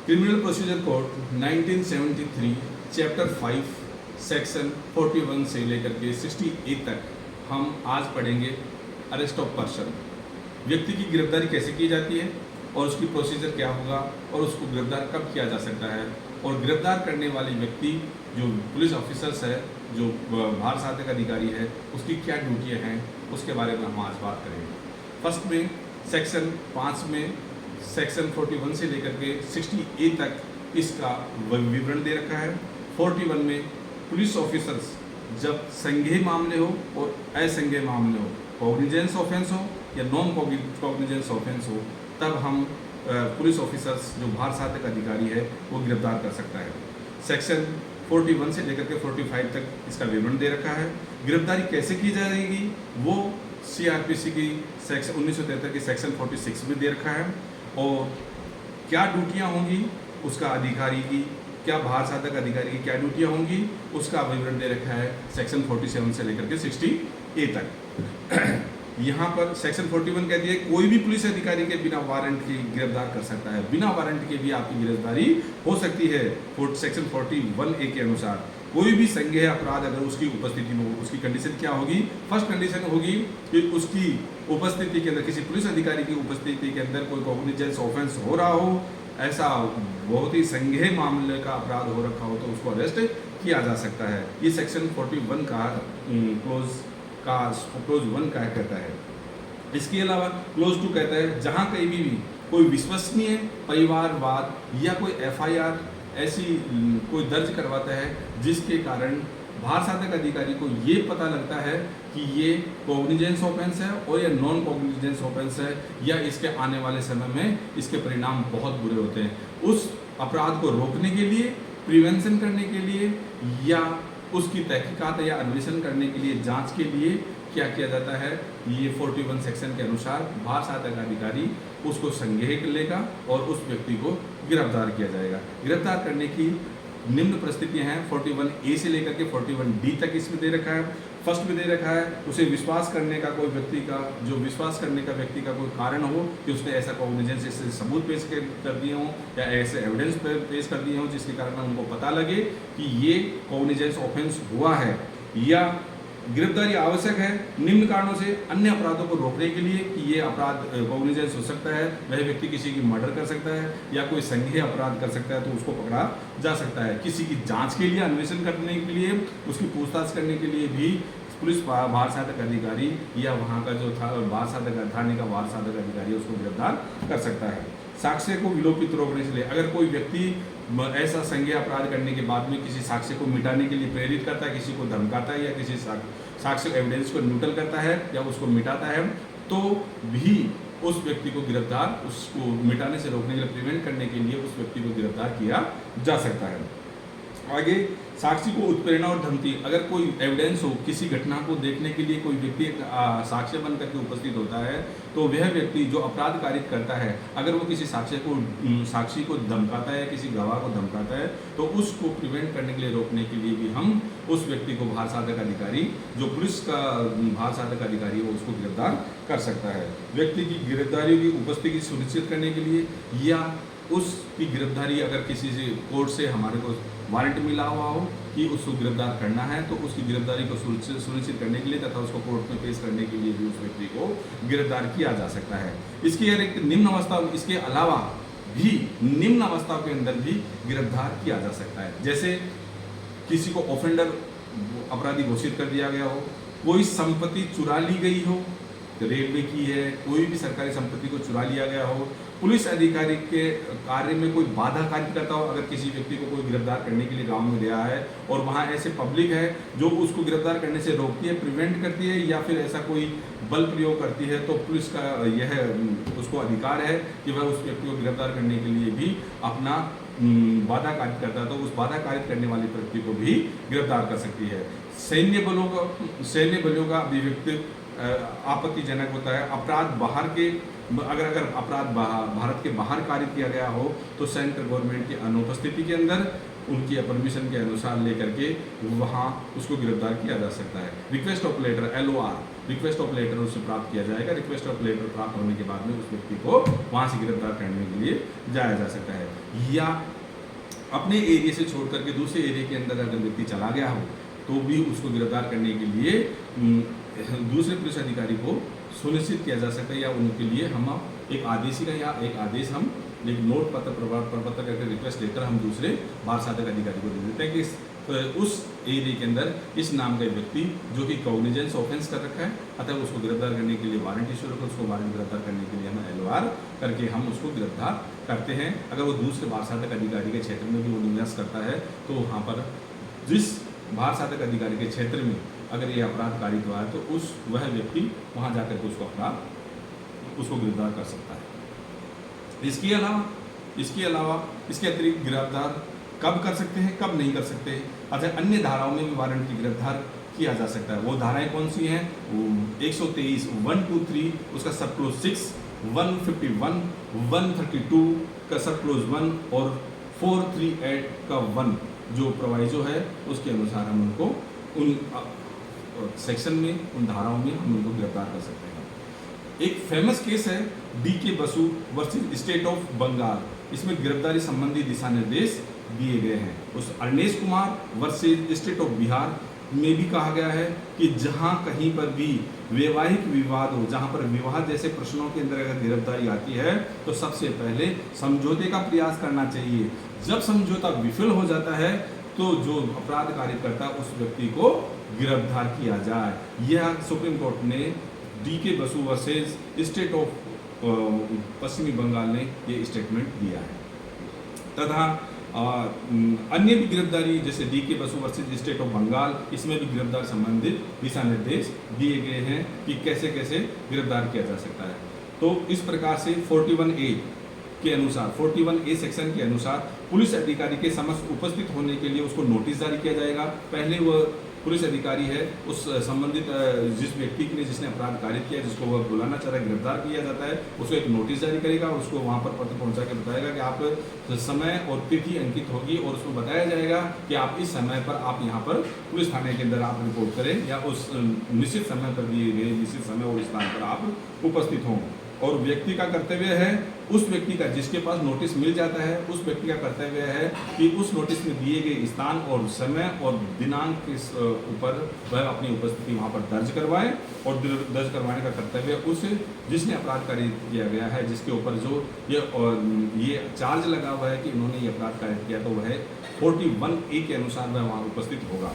Criminal procedure code 1973 chapter 5 section 41 से लेकर के 68 तक हम आज पढ़ेंगे अरेस्ट ऑफ पर्सन। व्यक्ति की गिरफ्तारी कैसे की जाती है और उसकी प्रोसीजर क्या होगा और उसको गिरफ्तार कब किया जा सकता है और गिरफ्तार करने वाले व्यक्ति जो पुलिस ऑफिसर्स है, जो बाहर साधक अधिकारी है, उसकी क्या ड्यूटियाँ हैं, उसके बारे में हम आज बात करेंगे। फर्स्ट में सेक्शन 5 में सेक्शन 41 से लेकर के 68 तक इसका विवरण दे रखा है। 41 में पुलिस ऑफिसर्स जब संज्ञेय मामले हो और असंज्ञेय मामले हो, कॉग्निजेंस ऑफेंस हो या नॉन कॉग्निजेंस ऑफेंस हो, तब हम पुलिस ऑफिसर्स जो बाहर साधक अधिकारी है वो गिरफ्तार कर सकता है। सेक्शन 41 से लेकर के 45 तक इसका विवरण दे रखा है। गिरफ्तारी कैसे की जाएगी वो CRPC की सेक्शन 1973 की सेक्शन 46 में दे रखा है और क्या ड्यूटियाँ होंगी उसका अधिकारी की, क्या बाहर साधक अधिकारी की क्या ड्यूटियाँ होंगी उसका विवरण दे रखा है सेक्शन 47 से लेकर के 68 तक। यहाँ पर सेक्शन 41 कहती है कोई भी पुलिस अधिकारी के बिना वारंट के गिरफ्तार कर सकता है। बिना वारंट के भी आपकी गिरफ्तारी हो सकती है। सेक्शन 41A के अनुसार कोई भी संज्ञेय अपराध अगर उसकी उपस्थिति में हो, उसकी कंडीशन क्या होगी? फर्स्ट कंडीशन होगी कि उसकी उपस्थिति के अंदर, किसी पुलिस अधिकारी की उपस्थिति के अंदर कोई कॉग्निजेंस ऑफेंस हो रहा हो, ऐसा बहुत ही संज्ञेय मामले का अपराध हो रखा हो तो उसको अरेस्ट किया जा सकता है। ये सेक्शन 41 का क्लोज 1 का कहता है। इसके अलावा क्लोज 2 कहता है जहाँ कहीं भी कोई विश्वसनीय परिवारवाद या कोई FIR ऐसी कोई दर्ज करवाता है जिसके कारण बाहर साधक अधिकारी को ये पता लगता है कि ये कॉग्निजेंस ऑफेंस है और या नॉन कॉग्निजेंस ऑफेंस है या इसके आने वाले समय में इसके परिणाम बहुत बुरे होते हैं, उस अपराध को रोकने के लिए, प्रिवेंशन करने के लिए या उसकी तहकीकात या अन्वेषण करने के लिए, जांच के लिए क्या किया जाता है, ये 41 सेक्शन के अनुसार बाहर साधक अधिकारी उसको संज्ञेय लेगा और उस व्यक्ति को गिरफ्तार किया जाएगा। गिरफ्तार करने की निम्न परिस्थितियां हैं 41A से लेकर के 41D तक इसमें दे रखा है। फर्स्ट में दे रखा है उसे विश्वास करने का, कोई व्यक्ति का जो विश्वास करने का व्यक्ति का कोई कारण हो कि उसने ऐसा कॉग्निजेंस, ऐसे सबूत पेश कर दिए हों या ऐसे एविडेंस पेश कर दिए हों जिसके कारण उनको पता लगे कि ये कॉग्निजेंस ऑफेंस हुआ है या गिरफ्तारी आवश्यक है निम्न कारणों से अन्य अपराधों को रोकने के लिए कि ये अपराध कॉग्निजेंस हो सकता है, वह व्यक्ति किसी की मर्डर कर सकता है या कोई संज्ञेय अपराध कर सकता है तो उसको पकड़ा जा सकता है। किसी की जांच के लिए, अन्वेषण करने के लिए, उसकी पूछताछ करने के लिए भी पुलिस बाहर साधक अधिकारी या वहाँ का जो था बाहर साधक थाने का बाहर साधक अधिकारी उसको गिरफ्तार कर सकता है। साक्ष्य को विलोपित रोकने के लिए अगर कोई व्यक्ति ऐसा संज्ञेय अपराध करने के बाद में किसी साक्ष्य को मिटाने के लिए प्रेरित करता है, किसी को धमकाता है या किसी साक्ष्य एविडेंस को न्यूट्रल करता है या उसको मिटाता है तो भी उस व्यक्ति को गिरफ्तार, उसको मिटाने से रोकने के लिए, प्रिवेंट करने के लिए उस व्यक्ति को गिरफ्तार किया जा सकता है। आगे साक्षी को उत्प्रेरणा और धमकी, अगर कोई एविडेंस हो, किसी घटना को देखने के लिए कोई व्यक्ति साक्ष्य बन करके उपस्थित होता है तो वह व्यक्ति जो अपराध कारित करता है अगर वो किसी साक्षी को धमकाता है, किसी गवाह को धमकाता है तो उसको प्रिवेंट करने के लिए, रोकने के लिए भी हम उस व्यक्ति को बाहर साधक अधिकारी, जो पुलिस का बाहर साधक अधिकारी हो, उसको गिरफ्तार कर सकता है। व्यक्ति की गिरफ्तारी की उपस्थिति सुनिश्चित करने के लिए या उसकी गिरफ्तारी अगर किसी से कोर्ट से हमारे को वारंट मिला हुआ हो कि उसको गिरफ्तार करना है तो उसकी गिरफ्तारी को सुनिश्चित करने के लिए तथा उसको कोर्ट में पेश करने के लिए भी उस व्यक्ति को गिरफ्तार किया जा सकता है। इसकी एक निम्न अवस्था, इसके अलावा भी निम्न अवस्था के अंदर भी गिरफ्तार किया जा सकता है। जैसे किसी को ऑफेंडर अपराधी घोषित कर दिया गया हो, कोई संपत्ति चुरा ली गई हो, रेलवे की है, कोई भी सरकारी संपत्ति को चुरा लिया गया हो, पुलिस अधिकारी के कार्य में कोई बाधा कार्य करता हो, अगर किसी व्यक्ति को कोई गिरफ्तार करने के लिए गांव में गया है और वहां ऐसे पब्लिक है जो उसको गिरफ्तार करने से रोकती है, प्रिवेंट करती है या फिर ऐसा कोई बल प्रयोग करती है तो पुलिस का यह उसको अधिकार है कि वह उस व्यक्ति को गिरफ्तार करने के लिए भी अपना बाधा कार्य करता है तो उस बाधा कार्य करने वाले व्यक्ति को भी गिरफ्तार कर सकती है। सैन्य बलों का अभिव्यक्ति आपत्तिजनक होता है। अपराध बाहर के, अगर अपराध भारत के बाहर कारित किया गया हो तो सेंट्रल गवर्नमेंट की अनुपस्थिति के अंदर उनकी परमिशन के अनुसार लेकर के वहाँ उसको गिरफ्तार किया जा सकता है। Request of letter LOR request of letter उससे प्राप्त किया जाएगा। रिक्वेस्ट ऑफ लेटर प्राप्त होने के बाद में उस व्यक्ति को वहाँ से गिरफ्तार करने के लिए जाया जा सकता है। या अपने एरिया से छोड़ करके दूसरे एरिया के अंदर अगर व्यक्ति चला गया हो तो भी उसको गिरफ्तार करने के लिए दूसरे पुलिस अधिकारी को सुनिश्चित किया जा सकता है, या उनके लिए हम एक आदेशिका या एक आदेश हम एक नोट पत्र प्रपत्र करके रिक्वेस्ट लेकर हम दूसरे बाल साधक अधिकारी को दे देते हैं कि उस एरिया के अंदर इस नाम का व्यक्ति जो कि कॉग्निजेंस ऑफेंस कर रखा है, अतः उसको गिरफ्तार करने के लिए वारंट इशू रखा, उसको वारंट गिरफ्तार करने के लिए हम LOR करके हम उसको गिरफ्तार करते हैं। अगर वो दूसरे बाल साधक अधिकारी के क्षेत्र में भी वो निवास करता है तो वहाँ पर जिस बाल साधक अधिकारी के क्षेत्र में अगर ये अपराध कारित हुआ है तो वह व्यक्ति वहाँ जाकर के उसको गिरफ्तार कर सकता है। इसके अलावा इसके अतिरिक्त गिरफ्तार कब कर सकते हैं, कब नहीं कर सकते। अच्छा, अन्य धाराओं में भी वारंट की गिरफ्तार किया जा सकता है। वो धाराएं कौन सी हैं? 123, 123 उसका सब क्लोज 6, 151, 132 का सब क्लोज 1 और 438 का 1 जो प्रोवाइजो है उसके अनुसार हम उनको उन सेक्शन में, उन धाराओं में हम उनको गिरफ्तार कर सकते हैं। एक फेमस केस है DK Basu versus state of Bengal. इसमें गिरफ्तारी संबंधी दिशा निर्देश दिए गए हैं। उस Arnesh Kumar versus state of Bihar में भी कहा गया है कि जहां कहीं पर भी वैवाहिक विवाद हो, जहां पर विवाह जैसे प्रश्नों के अंदर अगर गिरफ्तारी आती है तो सबसे पहले समझौते का प्रयास करना चाहिए। जब समझौता विफल हो जाता है तो जो अपराध कारित करता है उस व्यक्ति को गिरफ्तार किया जाए। यह सुप्रीम कोर्ट ने DK Basu versus state of पश्चिमी बंगाल ने ये स्टेटमेंट दिया है। तथा अन्य भी गिरफ्तारी जैसे DK Basu versus state of Bengal, इसमें भी गिरफ्तार संबंधित दिशा निर्देश दिए गए हैं कि कैसे कैसे गिरफ्तार किया जा सकता है। तो इस प्रकार से 41A के अनुसार, 41A सेक्शन के अनुसार पुलिस अधिकारी के समक्ष उपस्थित होने के लिए उसको नोटिस जारी किया जाएगा। पहले वह पुलिस अधिकारी है उस संबंधित जिस व्यक्ति के लिए जिसने अपराध कारित किया, जिसको वह बुलाना चाह रहा है, गिरफ्तार किया जाता है, उसको एक नोटिस जारी करेगा और उसको वहाँ पर पत्र पहुँचा के बताएगा कि आप समय और तिथि अंकित होगी और उसको बताया जाएगा कि आप इस समय पर आप यहाँ पर पुलिस थाने के अंदर आप रिपोर्ट करें या उस निश्चित समय पर दिए गए निश्चित समय और स्थान पर आप उपस्थित हों। और व्यक्ति का कर्तव्य है, उस व्यक्ति का जिसके पास नोटिस मिल जाता है उस व्यक्ति का कर्तव्य है कि उस नोटिस में दिए गए स्थान और समय और दिनांक के ऊपर वह अपनी उपस्थिति वहाँ पर दर्ज करवाएं। और दर्ज करवाने का कर्तव्य उस जिसने अपराध कारित किया गया है, जिसके ऊपर जो ये चार्ज लगा हुआ है कि उन्होंने ये अपराध कारित किया, तो वह 41A के अनुसार वह वहाँ उपस्थित होगा।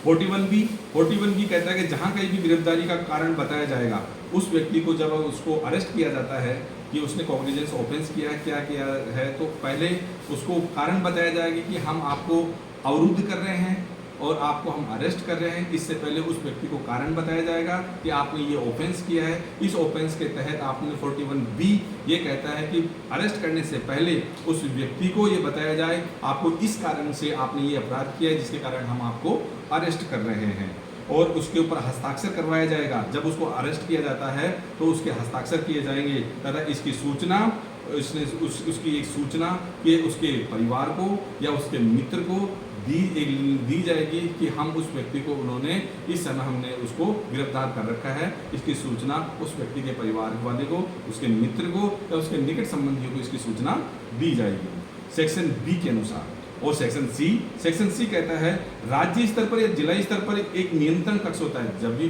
41B कहता है कि जहाँ कहीं भी गिरफ्तारी का कारण बताया जाएगा, उस व्यक्ति को जब उसको अरेस्ट किया जाता है कि उसने कॉग्निजेंस ऑफेंस किया है, क्या किया है, तो पहले उसको कारण बताया जाएगा कि हम आपको अवरुद्ध कर रहे हैं और आपको हम अरेस्ट कर रहे हैं। इससे पहले उस व्यक्ति को कारण बताया जाएगा कि आपने ये ऑफेंस किया है। इस ऑफेंस के तहत आपने 41B ये कहता है कि अरेस्ट करने से पहले उस व्यक्ति को ये बताया जाए आपको इस कारण से आपने ये अपराध किया है जिसके कारण हम आपको अरेस्ट कर रहे हैं, और उसके ऊपर हस्ताक्षर करवाया जाएगा। जब उसको अरेस्ट किया जाता है तो उसके हस्ताक्षर किए जाएंगे तथा इसकी सूचना उसकी एक सूचना कि उसके परिवार को या उसके मित्र को दी जाएगी कि हम उस व्यक्ति को उन्होंने इस समय हमने उसको गिरफ्तार कर रखा है। इसकी सूचना उस व्यक्ति के परिवार वाले को, उसके मित्र को या उसके निकट संबंधियों को इसकी सूचना दी जाएगी सेक्शन B के अनुसार। और सेक्शन C कहता है राज्य स्तर पर या जिला स्तर पर एक नियंत्रण कक्ष होता है। जब भी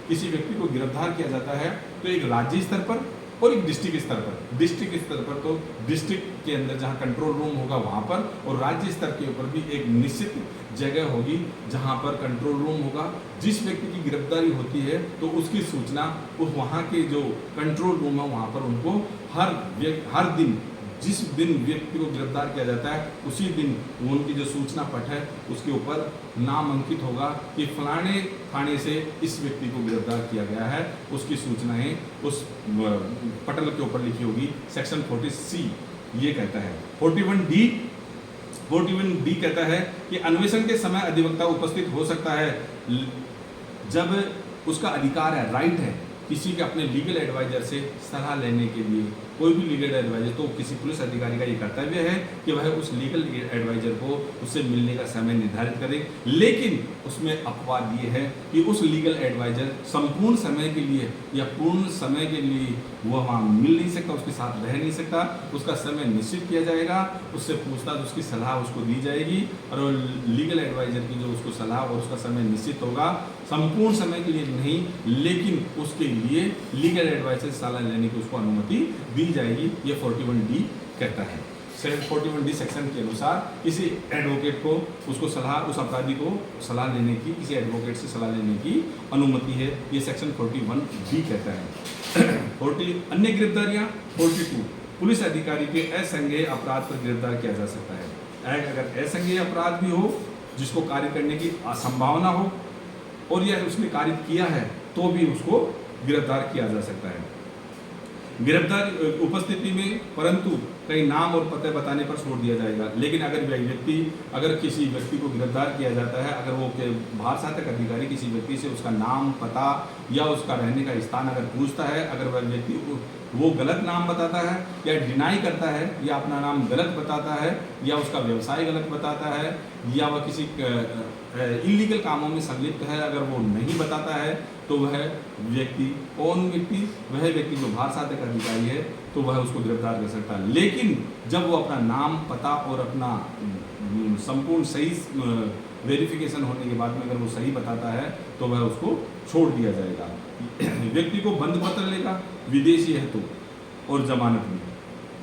किसी व्यक्ति को गिरफ्तार किया जाता है तो एक राज्य स्तर पर और एक डिस्ट्रिक्ट स्तर पर। डिस्ट्रिक्ट स्तर पर तो डिस्ट्रिक्ट के अंदर जहाँ कंट्रोल रूम होगा वहाँ पर, और राज्य स्तर के ऊपर भी एक निश्चित जगह होगी जहाँ पर कंट्रोल रूम होगा। जिस व्यक्ति की गिरफ्तारी होती है तो उसकी सूचना उस वहाँ के जो कंट्रोल रूम है वहाँ पर उनको हर दिन जिस दिन व्यक्ति को गिरफ्तार किया जाता है उसी दिन उनकी जो सूचना पट है उसके ऊपर नाम अंकित होगा कि फलाने थाने से इस व्यक्ति को गिरफ्तार किया गया है। उसकी सूचनाएं उस पटल के ऊपर लिखी होगी। सेक्शन 40C ये कहता है। 41D कहता है कि अन्वेषण के समय अधिवक्ता उपस्थित हो सकता है जब उसका अधिकार है, राइट है किसी के अपने लीगल एडवाइजर से सलाह लेने के लिए कोई भी लीगल एडवाइजर, तो किसी पुलिस अधिकारी का ये कर्तव्य है कि वह उस लीगल एडवाइजर को उससे मिलने का समय निर्धारित करे। लेकिन उसमें अपवाद ये है कि उस लीगल एडवाइजर संपूर्ण समय के लिए या पूर्ण समय के लिए वह वहाँ मिल नहीं सकता, उसके साथ रह नहीं सकता। उसका समय निश्चित किया जाएगा, उससे पूछताछ, उसकी सलाह उसको दी जाएगी और लीगल एडवाइजर की जो उसको सलाह और उसका समय निश्चित होगा, संपूर्ण समय के लिए नहीं, लेकिन उसके लिए लीगल एडवाइजर से सलाह लेने की उसको अनुमति दी जाएगी। ये 41D कहता है। 41D सेक्शन के अनुसार किसी एडवोकेट को उसको सलाह, उस अपराधी को सलाह लेने की, किसी एडवोकेट से सलाह लेने की अनुमति है। ये सेक्शन 41D कहता है। 40 अन्य गिरफ्तारियां 42 पुलिस अधिकारी के असंज्ञेय अपराध पर गिरफ्तार किया जा सकता है। अगर असंज्ञेय अपराध भी हो जिसको कार्य करने की असंभावना हो और यह उसने कार्य किया है तो भी उसको गिरफ्तार किया जा सकता है। गिरफ्तार उपस्थिति में परंतु कई नाम और पते बताने पर छोड़ दिया जाएगा। लेकिन अगर किसी व्यक्ति को गिरफ्तार किया जाता है, अगर वो बाहर सहायक अधिकारी किसी व्यक्ति से उसका नाम, पता या उसका रहने का स्थान अगर पूछता है, अगर वह व्यक्ति वो गलत नाम बताता है या डिनाई करता है या अपना नाम गलत बताता है या उसका व्यवसाय गलत बताता है या वह किसी इलीगल कामों में संलिप्त है, अगर वो नहीं बताता है तो वह व्यक्ति वह व्यक्ति जो बाहर सहायक अधिकारी है तो वह उसको गिरफ्तार कर सकता है। लेकिन जब वो अपना नाम, पता और अपना संपूर्ण सही वेरिफिकेशन होने के बाद में अगर वो सही बताता है तो वह उसको छोड़ दिया जाएगा। व्यक्ति को बंद पत्र लेगा, विदेशी है तो, और जमानत में।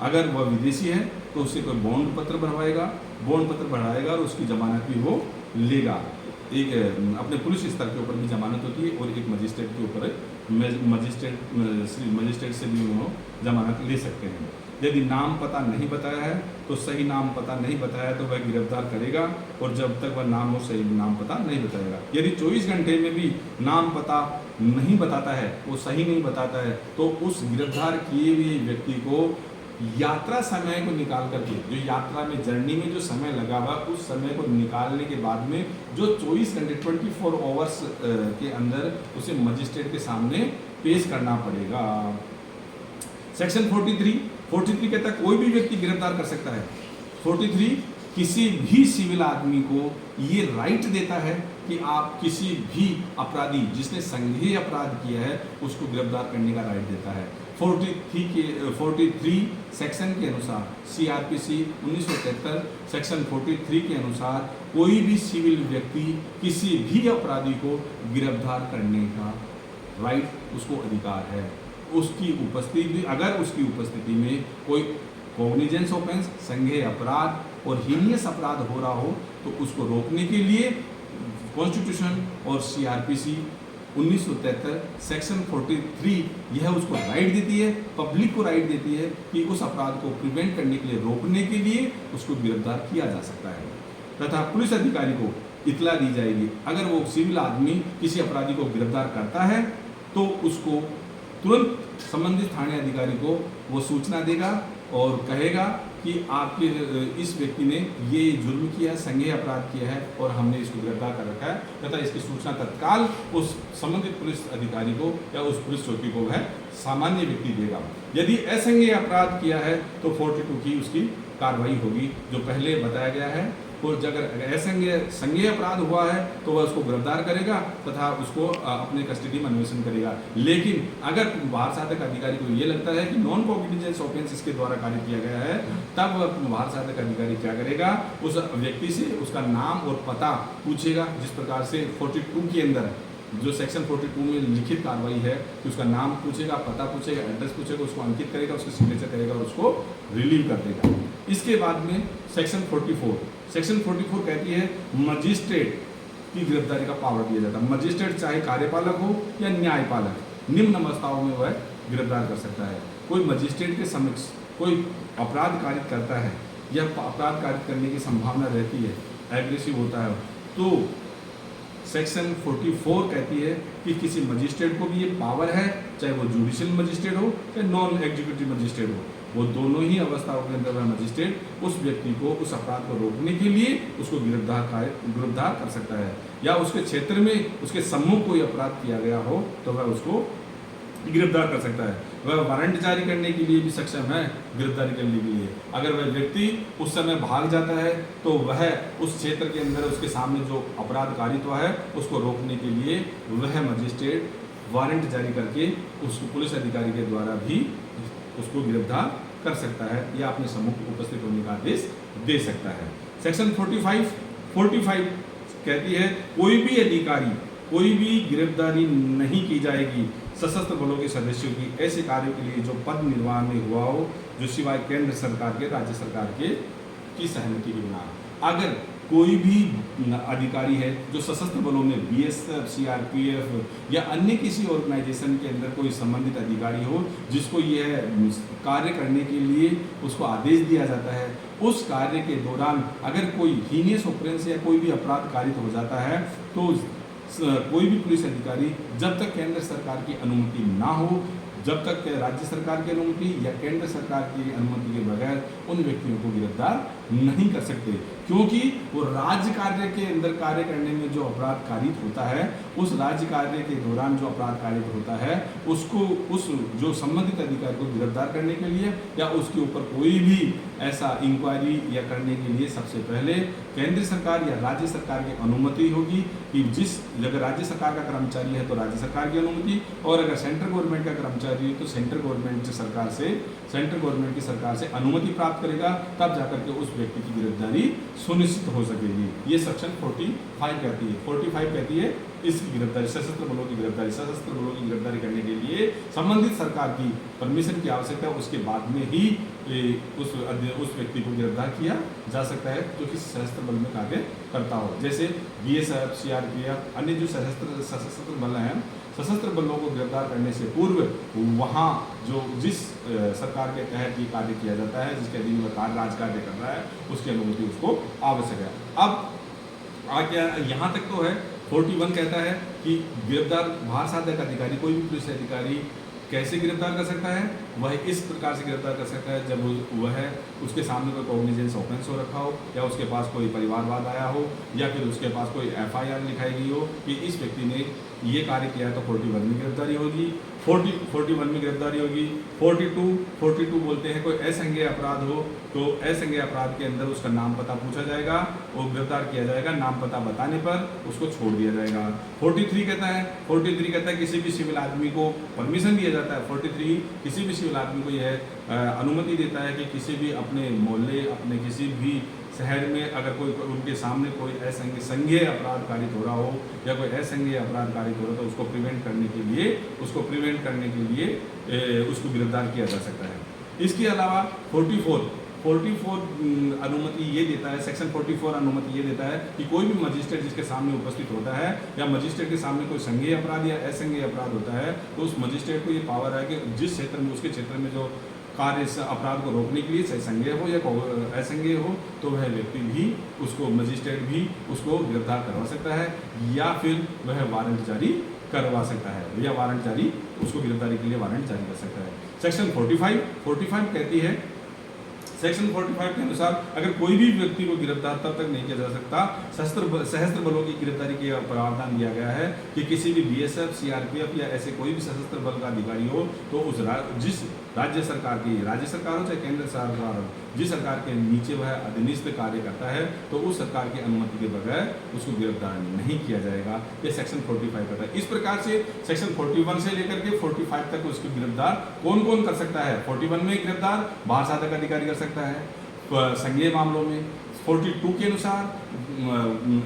अगर वह विदेशी है तो उससे कोई बॉन्ड पत्र बढ़ाएगा और उसकी जमानत भी वो लेगा। एक अपने पुलिस स्तर के ऊपर भी जमानत होती है और एक मजिस्ट्रेट के ऊपर मजिस्ट्रेट से भी वो जमानत ले सकते हैं। यदि नाम पता नहीं बताया है तो सही नाम पता नहीं बताया तो वह गिरफ्तार करेगा और जब तक वह नाम और सही नाम पता नहीं बताएगा। यदि 24 घंटे में भी नाम पता नहीं बताता है, वो सही नहीं बताता है, तो उस गिरफ्तार किए हुए व्यक्ति को यात्रा समय को निकाल करके, जो यात्रा में जर्नी में जो समय लगा हुआ उस समय को निकालने के बाद में जो 24 घंटे 24 आवर्स के अंदर उसे मजिस्ट्रेट के सामने पेश करना पड़ेगा। सेक्शन 43 कहता है कोई भी व्यक्ति गिरफ्तार कर सकता है। 43 किसी भी सिविल आदमी को ये राइट देता है कि आप किसी भी अपराधी जिसने संज्ञेय अपराध किया है उसको गिरफ्तार करने का राइट देता है। 43 सेक्शन के अनुसार CRPC 1973 सेक्शन 43 के अनुसार कोई भी सिविल व्यक्ति किसी भी अपराधी को गिरफ्तार करने का राइट, उसको अधिकार है। अगर उसकी उपस्थिति में कोई कॉग्निजेंस ऑफेंस, संज्ञेय अपराध और हीनियस अपराध हो रहा हो तो उसको रोकने के लिए कॉन्स्टिट्यूशन और CRPC 1973 सेक्शन 43 यह उसको राइट देती है, पब्लिक को राइट देती है कि उस अपराध को प्रिवेंट करने के लिए, रोकने के लिए उसको गिरफ्तार किया जा सकता है। तथा पुलिस अधिकारी को इतला दी जाएगी अगर वो सिविल आदमी किसी अपराधी को गिरफ्तार करता है तो उसको तुरंत संबंधित थाने अधिकारी को वो सूचना देगा और कहेगा कि आपके इस व्यक्ति ने ये जुर्म किया है, संज्ञेय अपराध किया है और हमने इसको गिरफ्तार कर रखा है, तथा इसकी सूचना तत्काल उस संबंधित पुलिस अधिकारी को या उस पुलिस चौकी को वह सामान्य व्यक्ति देगा। यदि असंज्ञेय अपराध किया है तो 42 की उसकी कार्रवाई होगी जो पहले बताया गया है। और अगर संज्ञेय अपराध हुआ है तो वह उसको गिरफ्तार करेगा तथा उसको अपने कस्टडी में अन्वेषण करेगा। लेकिन अगर बाहर सहायक अधिकारी को ये लगता है कि नॉन कॉग्निजेंस ऑफेंस इसके द्वारा कार्य किया गया है, तब बाहर सहायक अधिकारी क्या करेगा, उस व्यक्ति से उसका नाम और पता पूछेगा। जिस प्रकार से 42 के अंदर जो सेक्शन 42 में लिखित कार्रवाई है कि उसका नाम पूछेगा, पता पूछेगा, एड्रेस पूछेगा, उसको अंकित करेगा, उसके सिग्नेचर करेगा और उसको रिलीव कर देगा। इसके बाद में सेक्शन 44 कहती है मजिस्ट्रेट की गिरफ्तारी का पावर दिया जाता है। मजिस्ट्रेट चाहे कार्यपालक हो या न्यायपालक, निम्न अवस्थाओं में वह गिरफ्तार कर सकता है। कोई मजिस्ट्रेट के समक्ष कोई अपराध कारित करता है या अपराध कारित करने की संभावना रहती है, एग्रेसिव होता है, तो सेक्शन 44 कहती है कि किसी मजिस्ट्रेट को भी ये पावर है, चाहे वो जुडिशियल मजिस्ट्रेट हो चाहे नॉन एग्जीक्यूटिव मजिस्ट्रेट हो, वो दोनों ही अवस्थाओं के अंदर मजिस्ट्रेट उस व्यक्ति को, उस अपराध को रोकने के लिए उसको गिरफ्तार कर सकता है। या उसके क्षेत्र में उसके सम्मुख कोई अपराध किया गया हो तो वह उसको गिरफ्तार कर सकता है। वह वारंट जारी करने के लिए भी सक्षम है गिरफ्तारी करने के लिए। अगर वह व्यक्ति उस समय भाग जाता है तो वह उस क्षेत्र के अंदर उसके सामने जो अपराध कारित हुआ है उसको रोकने के लिए वह मजिस्ट्रेट वारंट जारी करके उसको पुलिस अधिकारी के द्वारा भी उसको गिरफ्तार कर सकता है या अपने सम्मुख उपस्थित होने का आदेश दे सकता है। सेक्शन 45 कहती है कोई भी अधिकारी कोई भी गिरफ्तारी नहीं की जाएगी सशस्त्र बलों के सदस्यों की ऐसे कार्यों के लिए जो पद निर्वाह में हुआ हो जो सिवाय केंद्र सरकार के राज्य सरकार के की सहमति के बिना। अगर कोई भी अधिकारी है जो सशस्त्र बलों में बीएसएफ, सीआरपीएफ या अन्य किसी ऑर्गेनाइजेशन के अंदर कोई संबंधित अधिकारी हो जिसको यह कार्य करने के लिए उसको आदेश दिया जाता है, उस कार्य के दौरान अगर कोई हीनियस ऑफेंस या कोई भी अपराध कारित हो जाता है तो कोई भी पुलिस अधिकारी जब तक केंद्र सरकार की अनुमति ना हो, जब तक राज्य सरकार की अनुमति या केंद्र सरकार की अनुमति के बगैर उन व्यक्तियों को गिरफ्तार नहीं कर सकते, क्योंकि वो राज्य कार्य के अंदर कार्य करने में जो अपराध कारित होता है उस राज्य कार्य के दौरान जो अपराध कारित होता है उसको उस जो संबंधित अधिकारी को गिरफ्तार करने के लिए या उसके ऊपर कोई भी ऐसा इंक्वायरी या करने के लिए सबसे पहले केंद्र सरकार या राज्य सरकार की अनुमति होगी कि अगर राज्य सरकार का कर्मचारी है तो राज्य सरकार की अनुमति और अगर सेंट्रल गवर्नमेंट का कर्मचारी है तो सेंट्रल गवर्नमेंट की सरकार से अनुमति प्राप्त करेगा, तब जाकर के उस व्यक्ति की गिरफ्तारी सुनिश्चित हो सकेगी। ये सेक्शन 45 कहती है। 45 कहती है इसकी गिरफ्तारी सशस्त्र बलों की गिरफ्तारी करने के लिए संबंधित सरकार की परमिशन की आवश्यकता है, उसके बाद में ही उस व्यक्ति को गिरफ्तार किया जा सकता है जो कि सशस्त्र बल में कार्य करता हो, जैसे बीएसएफ, सीआरपीएफ, अन्य जो सशस्त्र बल हैं। सशस्त्र बलों को गिरफ्तार करने से पूर्व वहाँ जो जिस सरकार के तहत ये कार्य किया जाता है, जिसके अधीन वह राज कार्य कर रहा है, उसकी अनुमति उसको आवश्यक है। अब यहाँ तक तो है। 41 कहता है कि गिरफ्तार बाहर साधक अधिकारी कोई भी पुलिस अधिकारी कैसे गिरफ्तार कर सकता है, वह इस प्रकार से गिरफ्तार कर सकता है जब वह उसके सामने कोई कॉग्निजेंस ऑफेंस हो रखा हो या उसके पास कोई परिवारवाद आया हो या फिर उसके पास कोई एफआईआर लिखाई गई हो कि इस व्यक्ति ने ये कार्य किया है तो 41 में गिरफ्तारी होगी। 41 में गिरफ्तारी होगी। 42 बोलते हैं कोई असंज्ञेय अपराध हो तो असंज्ञेय अपराध के अंदर उसका नाम पता पूछा जाएगा और गिरफ्तार किया जाएगा, नाम पता बताने पर उसको छोड़ दिया जाएगा। 43 कहता है किसी भी सिविल आदमी को परमिशन दिया जाता है। 43 किसी भी सिविल आदमी को यह अनुमति देता है कि किसी भी अपने मोहल्ले अपने किसी भी शहर में अगर कोई उनके सामने कोई असंज्ञेय अपराध कारित हो रहा हो या कोई असंज्ञेय अपराध कारित हो रहा हो तो उसको प्रिवेंट करने के लिए उसको गिरफ्तार किया जा सकता है। इसके अलावा 44 अनुमति ये देता है, सेक्शन 44 अनुमति ये देता है कि कोई भी मजिस्ट्रेट जिसके सामने उपस्थित होता है या मजिस्ट्रेट के सामने कोई संज्ञेय अपराध या असंज्ञेय अपराध होता है तो उस मजिस्ट्रेट को ये पावर है कि जिस क्षेत्र में उसके क्षेत्र में जो कार्य अपराध को रोकने के लिए चाहे संज्ञेय हो या असंज्ञेय हो तो वह व्यक्ति भी उसको मजिस्ट्रेट भी उसको गिरफ्तार करवा सकता है या फिर वह वारंट जारी करवा सकता है या वारंट जारी उसको गिरफ्तारी के लिए वारंट जारी कर सकता है। सेक्शन 45 कहती है, सेक्शन 45 के अनुसार अगर कोई भी व्यक्ति को गिरफ्तार तब तक नहीं किया जा सकता, सशस्त्र बलों की गिरफ्तारी के प्रावधान दिया गया है कि किसी भी बीएसएफ, सीआरपीएफ या ऐसे कोई भी सशस्त्र बल का अधिकारी हो तो उस जिस राज्य सरकार हो चाहे केंद्र सरकार हो, जिस सरकार के नीचे वह अधीनस्थ कार्य करता है तो उस सरकार की अनुमति के बगैर उसको गिरफ्तार नहीं किया जाएगा। ये सेक्शन 45 कहता है। इस प्रकार से सेक्शन 41 से लेकर के 45 तक उसको गिरफ्तार कौन कौन कर सकता है। 41 में गिरफ्तार बाहर साधक अधिकारी कर सकता है संज्ञेय मामलों में। 42 के अनुसार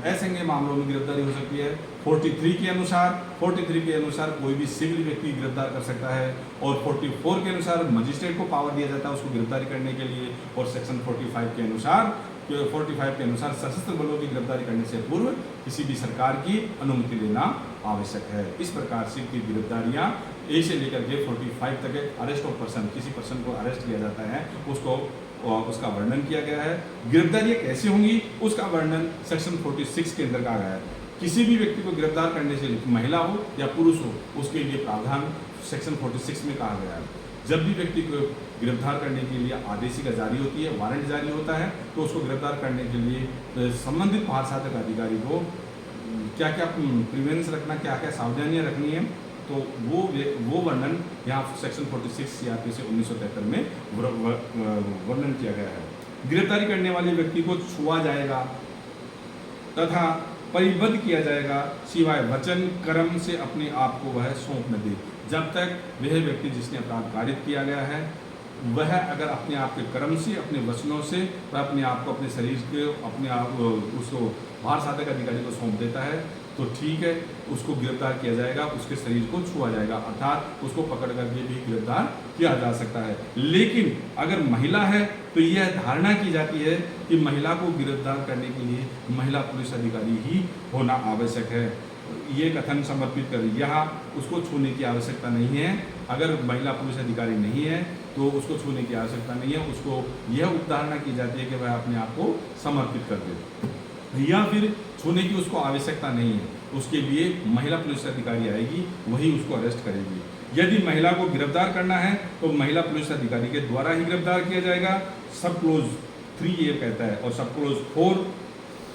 असंज्ञेय मामलों में गिरफ्तारी हो सकती है। 43 के अनुसार कोई भी सिविल व्यक्ति गिरफ्तार कर सकता है और 44 के अनुसार मजिस्ट्रेट को पावर दिया जाता है उसको गिरफ्तारी करने के लिए और सेक्शन 45 के अनुसार सशस्त्र बलों की गिरफ्तारी करने से पूर्व किसी भी सरकार की अनुमति लेना आवश्यक है। इस प्रकार से की गिरफ्तारियाँ ए से लेकर के 45 तक अरेस्ट ऑफ पर्सन, किसी पर्सन को अरेस्ट किया जाता है उसका वर्णन किया गया है। गिरफ्तारियाँ कैसे होंगी उसका वर्णन सेक्शन 46 के अंदर कहा गया है। किसी भी व्यक्ति को गिरफ्तार करने से महिला हो या पुरुष हो उसके लिए प्रावधान सेक्शन 46 में कहा गया है। जब भी व्यक्ति को गिरफ्तार करने के लिए आदेशिका जारी होती है, वारंट जारी होता है तो उसको गिरफ्तार करने के लिए संबंधित बाहर साधक अधिकारी को क्या क्या प्रिवेंस रखना, क्या क्या सावधानियाँ रखनी है तो वो वर्णन यहाँ सेक्शन 46 सीआरपीसी 1973 में वर्णन किया गया है। गिरफ्तारी करने वाले व्यक्ति को छुआ जाएगा तथा परिबद्ध किया जाएगा सिवाय वचन कर्म से अपने आप को वह सौंप न दे। जब तक वह व्यक्ति जिसने अपराध कारित किया गया है वह अगर अपने आप के कर्म से, अपने वचनों से वह अपने आप को, अपने शरीर के, अपने आप उसको बाहर साधक अधिकारी को सौंप देता है तो ठीक है, उसको गिरफ्तार किया जाएगा, उसके शरीर को छुआ जाएगा, अर्थात उसको पकड़ करके भी गिरफ्तार किया जा सकता है। लेकिन अगर महिला है तो यह धारणा की जाती है कि महिला को गिरफ्तार करने के लिए महिला पुलिस अधिकारी ही होना आवश्यक है। ये कथन समर्पित कर यहाँ उसको छूने की आवश्यकता नहीं है। अगर महिला पुलिस अधिकारी नहीं है तो उसको छूने की आवश्यकता नहीं है, उसको यह उपधारणा की जाती है कि वह अपने आप को समर्पित कर दे, या फिर छूने की उसको आवश्यकता नहीं है, उसके लिए महिला पुलिस अधिकारी आएगी, वही उसको अरेस्ट करेगी। यदि महिला को गिरफ्तार करना है तो महिला पुलिस अधिकारी के द्वारा ही गिरफ्तार किया जाएगा। सब क्लोज 3 ये कहता है, और सब क्लोज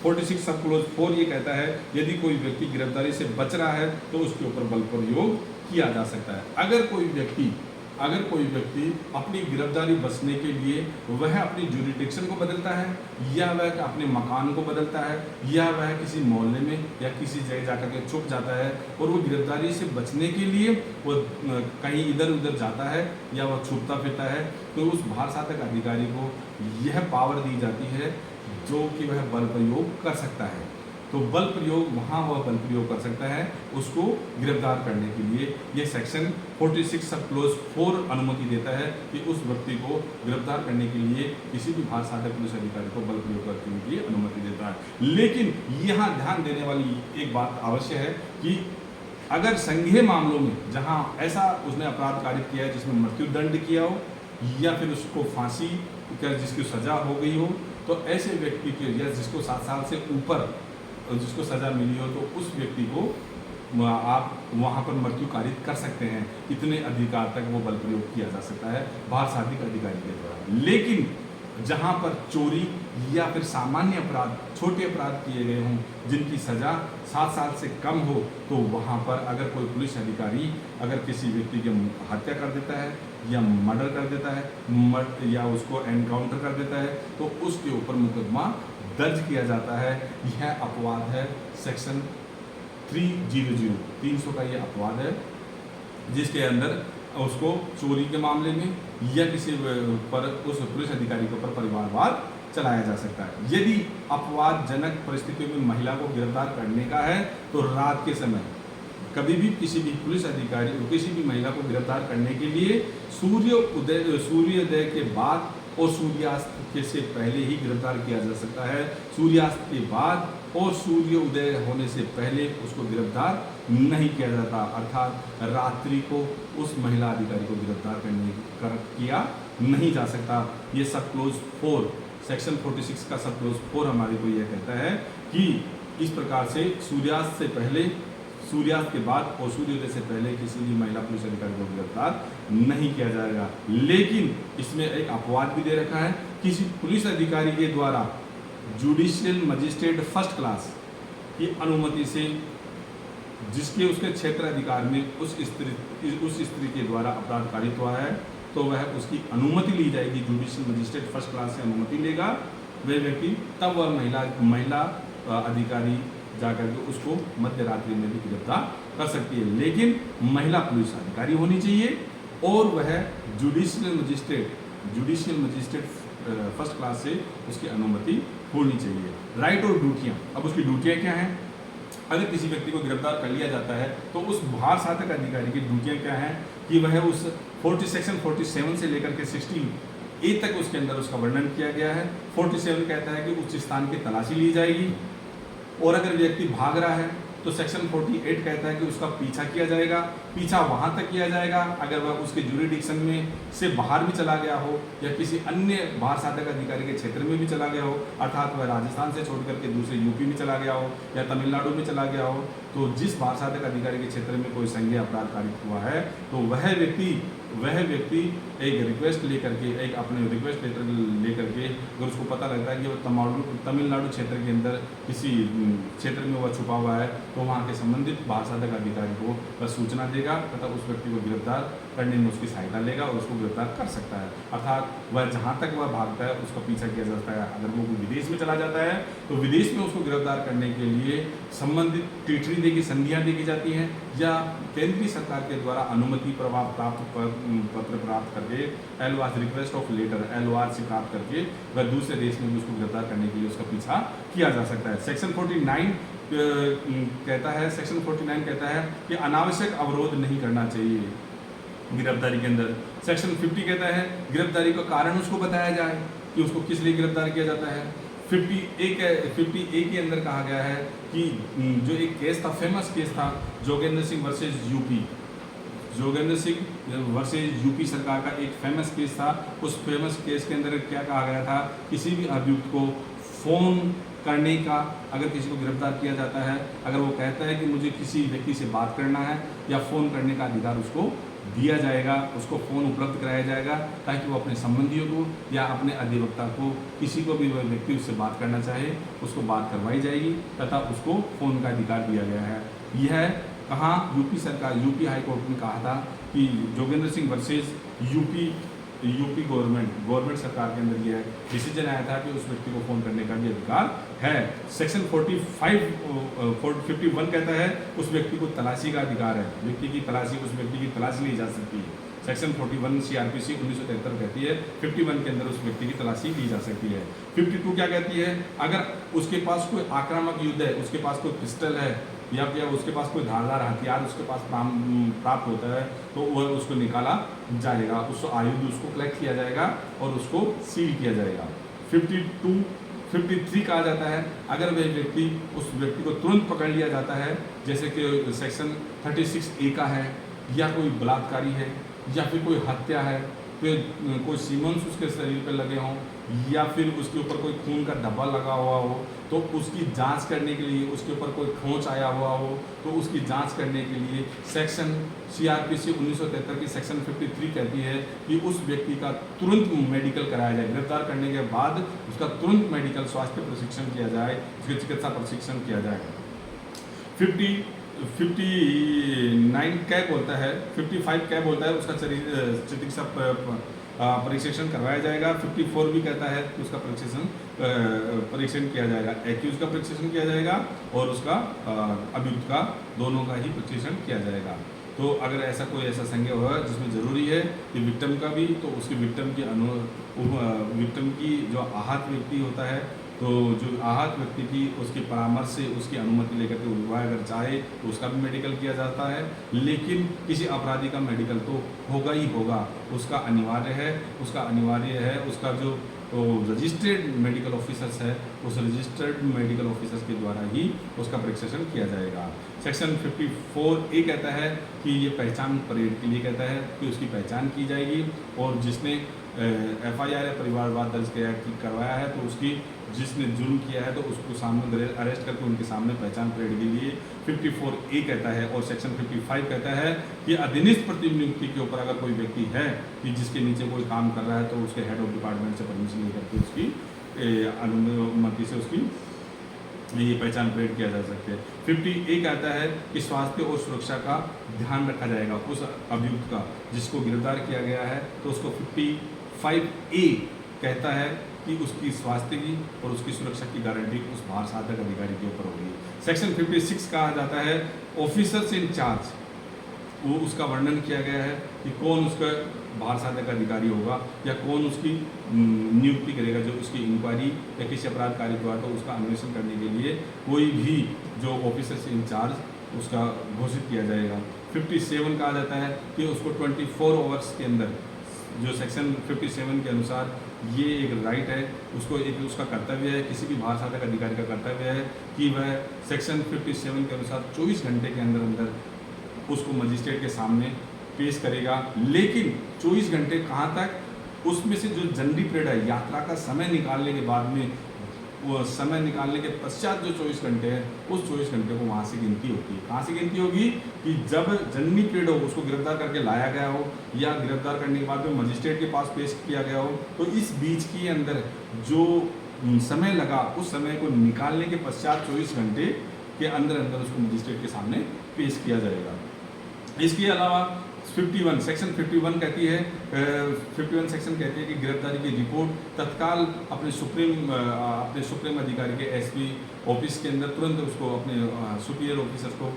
46 सब क्लोज 4 ये कहता है यदि कोई व्यक्ति गिरफ्तारी से बच रहा है तो उसके ऊपर बल प्रयोग किया जा सकता है। अगर कोई व्यक्ति अपनी गिरफ्तारी बचने के लिए वह अपनी जुरिडिक्शन को बदलता है, या वह अपने मकान को बदलता है, या वह किसी मोहल्ले में या किसी जगह जाकर के छुप जाता है और वो गिरफ्तारी से बचने के लिए वो कहीं इधर उधर जाता है या वह छुपता फिरता है, तो उस बाहर साधक अधिकारी को यह पावर दी जाती है जो कि वह बल प्रयोग कर सकता है। तो बल प्रयोग वहाँ वह बल प्रयोग कर सकता है उसको गिरफ्तार करने के लिए। यह सेक्शन 46 सब क्लोज 4 अनुमति देता है कि उस व्यक्ति को गिरफ्तार करने के लिए किसी भी बाहर साधक पुलिस अधिकारी को बल प्रयोग करने के लिए अनुमति देता है। लेकिन यहाँ ध्यान देने वाली एक बात अवश्य है कि अगर संज्ञेय मामलों में जहाँ ऐसा उसने अपराध कारित किया है जिसमें मृत्युदंड किया हो या फिर उसको फांसी क्या जिसकी सजा हो गई हो, तो ऐसे व्यक्ति के या जिसको 7 साल से ऊपर जिसको सजा मिली हो तो उस व्यक्ति को आप वहाँ पर मृत्यु कारित कर सकते हैं। इतने अधिकार तक वो बल प्रयोग किया जा सकता है बाहर साधिक अधिकारी के द्वारा। लेकिन जहाँ पर चोरी या फिर सामान्य अपराध, छोटे अपराध किए गए हों जिनकी सज़ा 7 साल से कम हो, तो वहाँ पर अगर कोई पुलिस अधिकारी अगर किसी व्यक्ति की हत्या कर देता है या मर्डर कर देता है या उसको एनकाउंटर कर देता है तो उसके ऊपर मुकदमा दर्ज किया जाता है। यह अपवाद है सेक्शन 300 का यह अपवाद है जिसके अंदर उसको चोरी के मामले में या किसी पर उस पुलिस अधिकारी के ऊपर परिवारवाद चलाया जा सकता है। यदि अपवादजनक परिस्थितियों में महिला को गिरफ्तार करने का है तो रात के समय कभी भी किसी भी पुलिस अधिकारी किसी भी महिला को गिरफ्तार करने के लिए सूर्योदय के बाद और सूर्यास्त के से पहले ही गिरफ्तार किया जा सकता है। सूर्यास्त के बाद और सूर्योदय होने से पहले उसको गिरफ्तार नहीं किया जाता, अर्थात रात्रि को उस महिला अधिकारी को गिरफ्तार किया नहीं जा सकता। ये सब क्लोज 4 सेक्शन 46 का सब क्लोज 4 हमारे को यह कहता है कि इस प्रकार से सूर्यास्त से पहले, सूर्यास्त के बाद और सूर्योदय से पहले किसी भी महिला पुलिस अधिकारी को गिरफ्तार नहीं किया जाएगा। लेकिन इसमें एक अपवाद भी दे रखा है, किसी पुलिस अधिकारी के द्वारा जुडिशियल मजिस्ट्रेट फर्स्ट क्लास की अनुमति से जिसके उसके क्षेत्र अधिकार में उस स्त्री के द्वारा अपराध कारित हुआ है तो वह उसकी अनुमति ली जाएगी। जुडिशियल मजिस्ट्रेट फर्स्ट क्लास से अनुमति लेगा वह व्यक्ति, तब वह महिला अधिकारी जाकर के उसको मध्य रात्रि में भी गिरफ्तार कर सकती है। लेकिन महिला पुलिस अधिकारी होनी चाहिए और वह जुडिशियल मजिस्ट्रेट फर्स्ट क्लास से उसकी अनुमति होनी चाहिए। राइट और ड्यूटियाँ, अब उसकी ड्यूटियाँ क्या हैं? अगर किसी व्यक्ति को गिरफ्तार कर लिया जाता है तो उस बाहर साधक अधिकारी की ड्यूटियाँ क्या हैं कि वह उस सेक्शन 47 से लेकर के 16A तक उसके अंदर उसका वर्णन किया गया है। 47 कहता है कि उस स्थान की तलाशी ली जाएगी और अगर व्यक्ति भाग रहा है तो सेक्शन 48 कहता है कि उसका पीछा किया जाएगा। पीछा वहाँ तक किया जाएगा अगर वह उसके जुरिडिक्शन में से बाहर भी चला गया हो या किसी अन्य बाहर साधक अधिकारी के क्षेत्र में भी चला गया हो, अर्थात वह राजस्थान से छोड़ करके दूसरे यूपी में चला गया हो या तमिलनाडु में चला गया हो। तो जिस बाहर साधक अधिकारी के क्षेत्र में कोई संज्ञेय अपराध कारित हुआ है तो वह व्यक्ति वह व्यक्ति एक रिक्वेस्ट लेकर के, एक अपने रिक्वेस्ट लेटर लेकर के, अगर उसको पता लगता है कि वो तमिलनाडु क्षेत्र के अंदर किसी क्षेत्र में वह छुपा हुआ है, तो वहाँ के संबंधित बाढ़ साधक अधिकारी को वह सूचना देगा तथा उस व्यक्ति को गिरफ्तार करने में उसकी सहायता लेगा और उसको गिरफ्तार कर सकता है। अर्थात वह जहाँ तक वह भागता है उसका पीछा किया जा सकता है। अगर वो विदेश में चला जाता है तो विदेश में उसको गिरफ्तार करने के लिए संबंधित टिटरी देखी संधियाँ देखी जाती हैं, या केंद्रीय सरकार के द्वारा अनुमति पत्र प्राप्त करके LOR request of letter LOR से प्राप्त करके वह दूसरे देश में भी उसको गिरफ्तार करने के लिए उसका पीछा किया जा सकता है। सेक्शन 49 कहता है कि अनावश्यक अवरोध नहीं करना चाहिए गिरफ्तारी के अंदर। सेक्शन 50 कहता है गिरफ्तारी का कारण उसको बताया जाए कि उसको किस लिए गिरफ्तार किया जाता है। 50A के अंदर कहा गया है कि जो एक केस था, फेमस केस था Jogendra Singh versus UP, Jogendra Singh versus UP सरकार का एक फेमस केस था। उस फेमस केस के अंदर क्या कहा गया था, किसी भी अभियुक्त को फ़ोन करने का, अगर किसी को गिरफ्तार किया जाता है, अगर वो कहता है कि मुझे किसी व्यक्ति से बात करना है या फ़ोन करने का अधिकार उसको दिया जाएगा, उसको फ़ोन उपलब्ध कराया जाएगा ताकि वो अपने संबंधियों को या अपने अधिवक्ता को, किसी को भी वह व्यक्ति उससे बात करना चाहे उसको बात करवाई जाएगी तथा उसको फ़ोन का अधिकार दिया गया है। यह कहाँ, यूपी सरकार, यूपी हाई कोर्ट ने कहा था कि Jogendra Singh versus UP government सरकार के अंदर यह डिसीजन आया था कि उस व्यक्ति को फ़ोन करने का भी अधिकार है। सेक्शन 51 कहता है उस व्यक्ति को तलाशी का अधिकार है, व्यक्ति की तलाशी ली जा सकती है। सेक्शन 41 CRPC 1973 कहती है 51 के अंदर उस व्यक्ति की तलाशी ली जा सकती है। 52 क्या कहती है, अगर उसके पास कोई आक्रामक युद्ध है, उसके पास कोई पिस्टल है या उसके पास कोई धारदार हथियार उसके पास प्राप्त होता है तो वह उसको निकाला जाएगा, उस आयुध उसको कलेक्ट किया जाएगा और उसको सील किया जाएगा। 53 कहा जाता है अगर वह व्यक्ति, उस व्यक्ति को तुरंत पकड़ लिया जाता है, जैसे कि सेक्शन 36A का है, या कोई बलात्कारी है या फिर कोई हत्या है, फिर कोई सीमेंस उसके शरीर पर लगे हों या फिर उसके ऊपर कोई खून का धब्बा लगा हुआ हो, तो उसकी जांच करने के लिए, उसके ऊपर कोई खरोंच आया हुआ हो तो उसकी जांच करने के लिए सेक्शन CRPC 1973 की सेक्शन 53 कहती है कि उस व्यक्ति का तुरंत मेडिकल कराया जाए। गिरफ्तार करने के बाद उसका तुरंत मेडिकल स्वास्थ्य प्रशिक्षण किया जाए, उसके चिकित्सा प्रशिक्षण किया जाए। 59 क्या बोलता है, 55 क्या बोलता है, उसका चिकित्सा परीक्षण करवाया जाएगा। 54 भी कहता है कि उसका परीक्षण किया जाएगा, एक्यूज का परीक्षण किया जाएगा और उसका अभियुक्त का, दोनों का ही परीक्षण किया जाएगा। तो अगर ऐसा कोई ऐसा संज्ञा हुआ जिसमें ज़रूरी है कि विक्टिम का भी, तो उसकी विक्टिम की जो आहत व्यक्ति होता है, तो जो आहत व्यक्ति की उसके परामर्श से उसकी अनुमति लेकर के वह अगर चाहे तो उसका भी मेडिकल किया जाता है, लेकिन किसी अपराधी का मेडिकल तो होगा ही होगा, उसका अनिवार्य है। उसका जो रजिस्टर्ड मेडिकल ऑफिसर्स है, उस रजिस्टर्ड मेडिकल ऑफिसर्स के द्वारा ही उसका परीक्षण किया जाएगा। सेक्शन 54A कहता है कि ये पहचान परेड के लिए कहता है कि उसकी पहचान की जाएगी और जिसने FIR या परिवारवाद दर्ज करवाया है तो उसकी, जिसने जुर्म किया है तो उसको सामने अरेस्ट करके उनके सामने पहचान परेड के लिए 54A कहता है। और सेक्शन 55 कहता है कि अधीनस्थ प्रतिनियुक्ति के ऊपर अगर कोई व्यक्ति है कि जिसके नीचे कोई काम कर रहा है तो उसके हेड ऑफ डिपार्टमेंट से परमिशन लेकर के उसकी अनुमति से उसकी ये पहचान परेड किया जा सकती है। 50A कहता है कि स्वास्थ्य और सुरक्षा का ध्यान रखा जाएगा उस अभियुक्त का जिसको गिरफ्तार किया गया है, तो उसको 55A कहता है कि उसकी स्वास्थ्य की और उसकी सुरक्षा की गारंटी उस बाढ़ साधक अधिकारी के ऊपर होगी। सेक्शन 56 कहा जाता है ऑफिसर्स इन चार्ज, वो उसका वर्णन किया गया है कि कौन उसका बाढ़ साधक अधिकारी होगा या कौन उसकी नियुक्ति करेगा, जो उसकी इंक्वायरी या किसी अपराध कार्य द्वारा तो उसका अन्वेषण करने के लिए कोई भी जो ऑफिसर्स इन चार्ज उसका घोषित किया जाएगा। 57 कहा जाता है कि उसको 24 आवर्स के अंदर, जो सेक्शन 57 के अनुसार ये एक राइट है, उसको एक उसका कर्तव्य है, किसी भी बाढ़ साधक अधिकारी का कर्तव्य है कि वह सेक्शन 57 के अनुसार 24 घंटे के अंदर उसको मजिस्ट्रेट के सामने पेश करेगा। लेकिन 24 घंटे कहाँ तक, उसमें से जो जनरली पीरियड है, यात्रा का समय निकालने के बाद में वो समय निकालने के पश्चात जो 24 घंटे हैं, उस 24 घंटे को वहाँ से गिनती होती है। कहाँ से गिनती होगी कि जब जननी पीरियड हो, उसको गिरफ्तार करके लाया गया हो या गिरफ्तार करने के बाद में मजिस्ट्रेट के पास पेश किया गया हो, तो इस बीच के अंदर जो समय लगा, उस समय को निकालने के पश्चात 24 घंटे के अंदर अंदर उसको मजिस्ट्रेट के सामने पेश किया जाएगा। इसके अलावा 51 सेक्शन 51 कहती है 51 सेक्शन कहती है कि गिरफ्तारी की रिपोर्ट तत्काल अपने सुप्रीम अधिकारी के एसपी ऑफिस के अंदर तुरंत उसको अपने सुपीरियर ऑफिसर्स को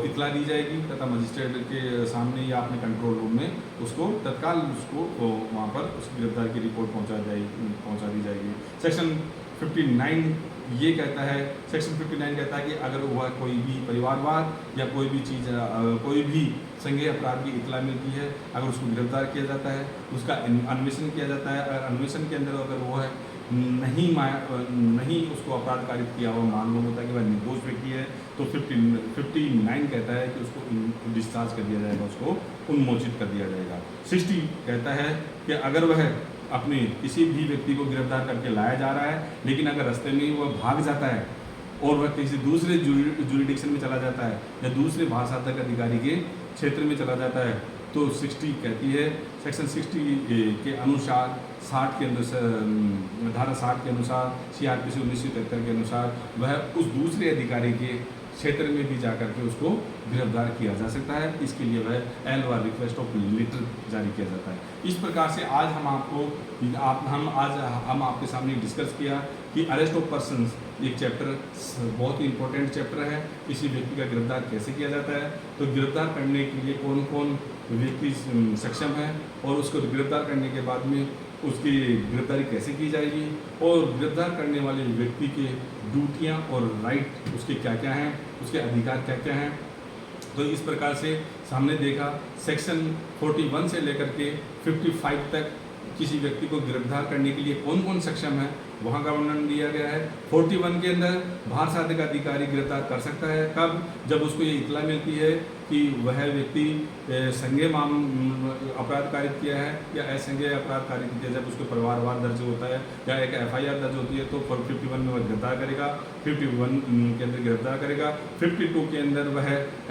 इतला दी जाएगी तथा मजिस्ट्रेट के सामने या अपने कंट्रोल रूम में उसको तत्काल उसको वहाँ पर उस गिरफ्तारी की रिपोर्ट पहुँचा दी जाएगी। सेक्शन 59 ये कहता है, सेक्शन 59 कहता है कि अगर वह कोई भी परिवारवाद या कोई भी चीज़ कोई भी संज्ञेय अपराध की इतला मिलती है, अगर उसको गिरफ्तार किया जाता है, उसका अन्वेषण किया जाता है, अगर अन्वेषण के अंदर अगर वो है नहीं उसको अपराध कारित किया हुआ मालूम होता है कि वह निर्दोष व्यक्ति है, तो 59 कहता है कि उसको डिस्चार्ज कर दिया जाएगा, उसको उन्मोचित कर दिया जाएगा। 60 कहता है कि अगर वह अपने किसी भी व्यक्ति को गिरफ्तार करके लाया जा रहा है, लेकिन अगर रास्ते में वह भाग जाता है और वह किसी दूसरे जुरिडिक्शन में चला जाता है या दूसरे भाषातक अधिकारी के क्षेत्र में चला जाता है, तो 60 कहती है, सेक्शन 60 के अनुसार 60 के अनुसार धारा 60 के अनुसार CRPC 1973 के अनुसार वह उस दूसरे अधिकारी के क्षेत्र में भी जाकर के उसको गिरफ्तार किया जा सकता है। इसके लिए वह एलवार रिक्वेस्ट ऑफ लेटर जारी किया जाता है। इस प्रकार से आज हम आपके सामने डिस्कस किया कि अरेस्ट ऑफ पर्सन्स एक चैप्टर बहुत ही इंपॉर्टेंट चैप्टर है। किसी व्यक्ति का गिरफ्तार कैसे किया जाता है, तो गिरफ्तार करने के लिए कौन कौन व्यक्ति सक्षम है और उसको गिरफ्तार करने के बाद में उसकी गिरफ्तारी कैसे की जाएगी और गिरफ्तार करने वाले व्यक्ति के ड्यूटियां और राइट उसके क्या क्या हैं, उसके अधिकार क्या क्या हैं। तो इस प्रकार से हमने देखा सेक्शन 41 से लेकर के 55 तक किसी व्यक्ति को गिरफ्तार करने के लिए कौन कौन सक्षम है, वहाँ का वर्णन दिया गया है। 41 के अंदर बाहर साधक अधिकारी गिरफ्तार कर सकता है, कब? जब उसको ये इतला मिलती है कि वह व्यक्ति संज्ञेय अपराध कारित किया है या असंज्ञेय अपराध कारित किया, जब उसको परिवारवाद दर्ज होता है या एक FIR दर्ज होती है, तो 51 में वह गिरफ्तार करेगा, 51 के अंदर गिरफ्तार करेगा। 52 के अंदर वह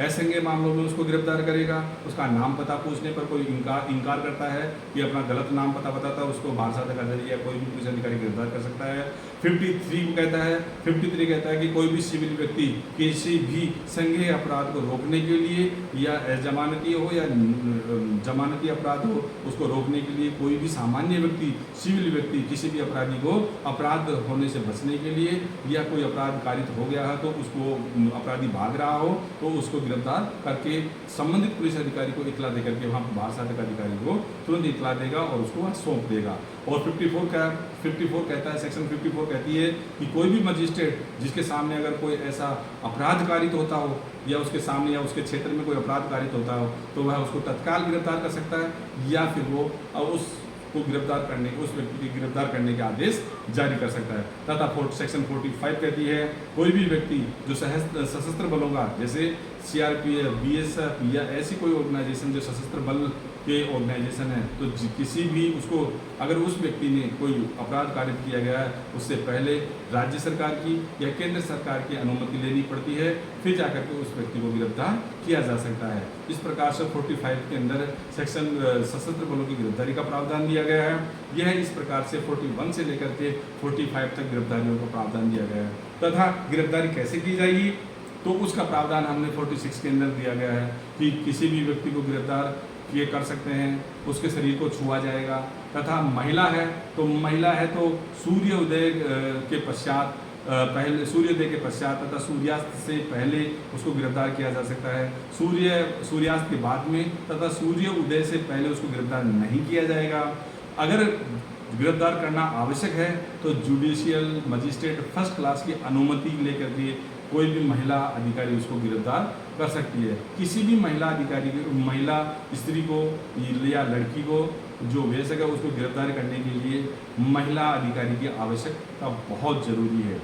असंज्ञेय मामलों में उसको गिरफ्तार करेगा। उसका नाम पता पूछने पर कोई इनकार करता है कि अपना गलत नाम पता बताता है, उसको बाहर साधक अधिकारी या कोई भी पुलिस अधिकारी गिरफ्तार कर सकता है। 53 को कहता है 53 कहता है कि कोई भी सिविल व्यक्ति किसी भी संज्ञेय अपराध को रोकने के लिए या जमानती हो या जमानती अपराध हो, उसको रोकने के लिए कोई भी सामान्य व्यक्ति सिविल व्यक्ति किसी भी अपराधी को अपराध होने से बचने के लिए या कोई अपराध कारित हो गया है तो उसको अपराधी भाग रहा हो तो उसको गिरफ्तार करके संबंधित पुलिस अधिकारी को इतला देकर के वहाँ बाहर साधक अधिकारी को तुरंत इतला देगा और उसको वहाँ सौंप देगा। और 54 कहता है, सेक्शन 54 कहती है कि कोई भी मजिस्ट्रेट जिसके सामने अगर कोई ऐसा अपराध कारित होता हो या उसके सामने या उसके क्षेत्र में कोई अपराध कारित होता हो तो वह उसको तत्काल गिरफ्तार कर सकता है या फिर वो उस व्यक्ति की गिरफ्तार करने के आदेश जारी कर सकता है। तथा सेक्शन 45 कहती है कोई भी व्यक्ति जो सशस्त्र बलों का जैसे CRPF, BSF या ऐसी कोई ऑर्गेनाइजेशन जो सशस्त्र बल के ऑर्गेनाइजेशन है, तो किसी भी उसको अगर उस व्यक्ति ने कोई अपराध कारित किया गया है उससे पहले राज्य सरकार की या केंद्र सरकार की अनुमति लेनी पड़ती है, फिर जाकर के उस व्यक्ति को गिरफ्तार किया जा सकता है। इस प्रकार से 45 के अंदर सेक्शन सशस्त्र बलों की गिरफ्तारी का प्रावधान दिया गया है। यह इस प्रकार से 41 से लेकर के 45 तक गिरफ्तारियों का प्रावधान दिया गया है। तथा गिरफ्तारी कैसे की जाएगी तो उसका प्रावधान हमने 46 के अंदर दिया गया है कि किसी भी व्यक्ति को गिरफ्तार किए कर सकते हैं, उसके शरीर को छुआ जाएगा। तथा महिला है तो सूर्योदय के पश्चात सूर्योदय के पश्चात तथा सूर्यास्त से पहले उसको गिरफ्तार किया जा सकता है। सूर्यास्त के बाद में तथा सूर्य उदय से पहले उसको गिरफ्तार नहीं किया जाएगा। अगर गिरफ्तार करना आवश्यक है तो जुडिशियल मजिस्ट्रेट फर्स्ट क्लास की अनुमति लेकर के कोई भी महिला अधिकारी उसको गिरफ्तार कर सकती है। किसी भी महिला स्त्री को या लड़की को जो वयस्क है उसको गिरफ्तार करने के लिए महिला अधिकारी की आवश्यकता बहुत ज़रूरी है।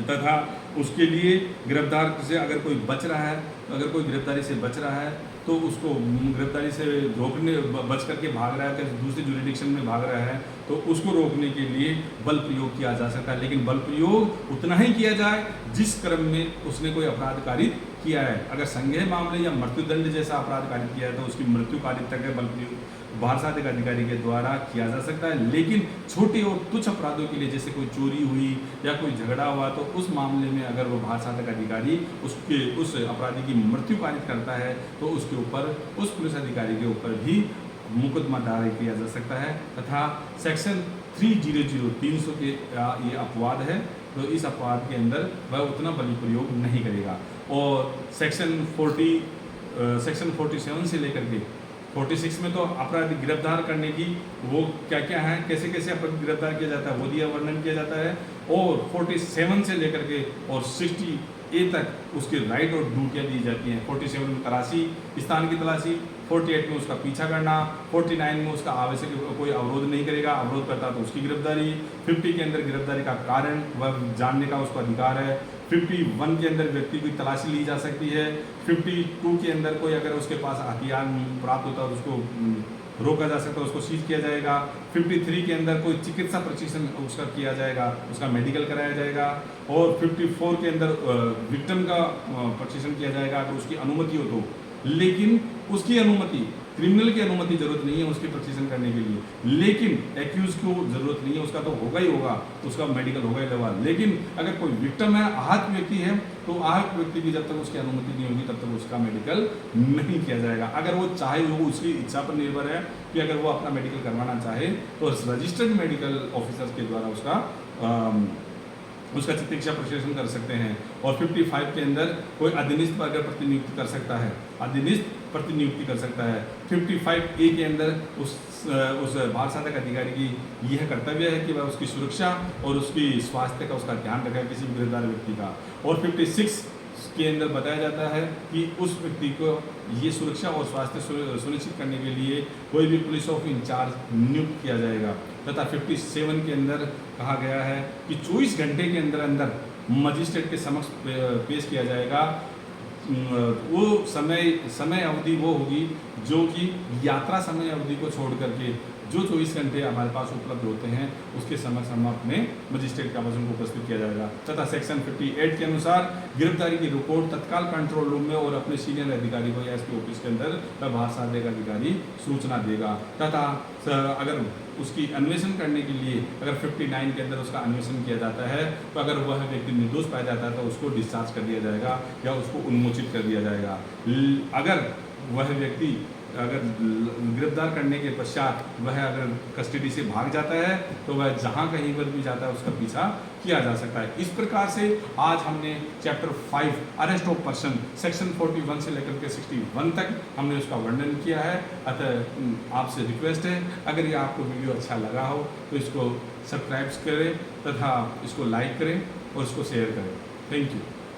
तथा उसके लिए गिरफ्तार से अगर कोई बच रहा है, अगर कोई गिरफ्तारी से बच रहा है तो उसको गिरफ्तारी से रोकने बच करके भाग रहा है, अगर दूसरी जुरिडिक्शन में भाग रहा है तो उसको रोकने के लिए बल प्रयोग किया जा सकता है, लेकिन बल प्रयोग उतना ही किया जाए जिस क्रम में उसने कोई अपराध कारित किया है। अगर संज्ञेय मामले या मृत्युदंड जैसा अपराध कारित किया है तो उसकी मृत्यु कारित तक बल प्रयोग बाहर साधक अधिकारी के द्वारा किया जा सकता है। लेकिन छोटे और तुच्छ अपराधों के लिए, जैसे कोई चोरी हुई या कोई झगड़ा हुआ, तो उस मामले में अगर वो बाहर साधक अधिकारी उस अपराधी की मृत्यु कारित करता है तो उसके ऊपर, उस पुलिस अधिकारी के ऊपर भी मुकदमा दायर किया जा सकता है। तथा सेक्शन 300 300 के ये अपवाद है, तो इस अपवाद के अंदर वह उतना बल प्रयोग नहीं करेगा। और सेक्शन 47 से लेकर के 46 में तो अपराधी गिरफ्तार करने की वो क्या क्या है, कैसे कैसे अपराधी गिरफ्तार किया जाता है वो दिया वर्णन किया जाता है। और 47 से लेकर के और 60A तक उसके राइट और ड्यूटियाँ दी जाती हैं। 47 में तलाशी, स्थान की तलाशी, 48 में उसका पीछा करना, 49 में उसका आवश्यक कोई अवरोध नहीं करेगा, अवरोध करता तो उसकी गिरफ्तारी, 50 के अंदर गिरफ्तारी का कारण वह जानने का उसका अधिकार है, 51 के अंदर व्यक्ति की तलाशी ली जा सकती है, 52 के अंदर कोई अगर उसके पास हथियार प्राप्त होता है तो उसको रोका जा सकता है, उसको सीज किया जाएगा। 53 के अंदर कोई चिकित्सा प्रशिक्षण उसका किया जाएगा, उसका मेडिकल कराया जाएगा। और 54 के अंदर विक्टिम का प्रशिक्षण किया जाएगा अगर उसकी अनुमति हो तो, लेकिन उसकी अनुमति, क्रिमिनल की अनुमति जरूरत नहीं है उसके प्रशिक्षण करने के लिए, लेकिन एक्यूज को जरूरत नहीं है, उसका तो होगा ही होगा, उसका मेडिकल होगा ही होगा। लेकिन अगर कोई विक्टिम है, आहत व्यक्ति है, तो आहत व्यक्ति की जब तक उसकी अनुमति नहीं होगी तब तक उसका मेडिकल नहीं किया जाएगा। अगर वो चाहे, वो उसकी इच्छा पर निर्भर है कि अगर वो अपना मेडिकल करवाना चाहे तो रजिस्टर्ड मेडिकल ऑफिसर्स के द्वारा उसका चिकित्सा प्रशिक्षण कर सकते हैं। और 55 के अंदर कोई अधीनस्थ अगर प्रतिनियुक्ति कर सकता है, अधीनस्थ प्रतिनियुक्ति कर सकता है। 55A के अंदर उस बाल साधक अधिकारी की यह कर्तव्य है कि वह उसकी सुरक्षा और उसकी स्वास्थ्य का उसका ध्यान रखे किसी भी गिरफ्तार व्यक्ति का। और 56 के अंदर बताया जाता है कि उस व्यक्ति को ये सुरक्षा और स्वास्थ्य सुनिश्चित करने के लिए कोई भी पुलिस ऑफ इंचार्ज नियुक्त किया जाएगा। तथा 57 के अंदर कहा गया है कि 24 घंटे के अंदर मजिस्ट्रेट के समक्ष पेश किया जाएगा। वो समय अवधि वो होगी जो कि यात्रा समय अवधि को छोड़ करके जो 24 घंटे हमारे पास उपलब्ध होते हैं उसके समक्ष हम अपने मजिस्ट्रेट के आवासन को उपस्थित किया जाएगा। तथा सेक्शन 58 के अनुसार गिरफ्तारी की रिपोर्ट तत्काल कंट्रोल रूम में और अपने सीनियर अधिकारी को या एसपी ऑफिस के अंदर बाहर साधक अधिकारी सूचना देगा। तथा अगर उसकी अन्वेषण करने के लिए अगर 59 के अंदर उसका अन्वेषण किया जाता है तो अगर वह व्यक्ति निर्दोष पाया जाता है तो उसको डिस्चार्ज कर दिया जाएगा या उसको उन्मोचित कर दिया जाएगा। अगर वह व्यक्ति अगर गिरफ्तार करने के पश्चात वह अगर कस्टडी से भाग जाता है तो वह जहां कहीं पर भी जाता है उसका पीछा किया जा सकता है। इस प्रकार से आज हमने chapter 5 arrest of person section 41 से लेकर के 61 तक हमने उसका वर्णन किया है। अतः आपसे रिक्वेस्ट है, अगर ये आपको वीडियो अच्छा लगा हो तो इसको सब्सक्राइब करें तथा इसको लाइक करें और इसको शेयर करें। Thank you.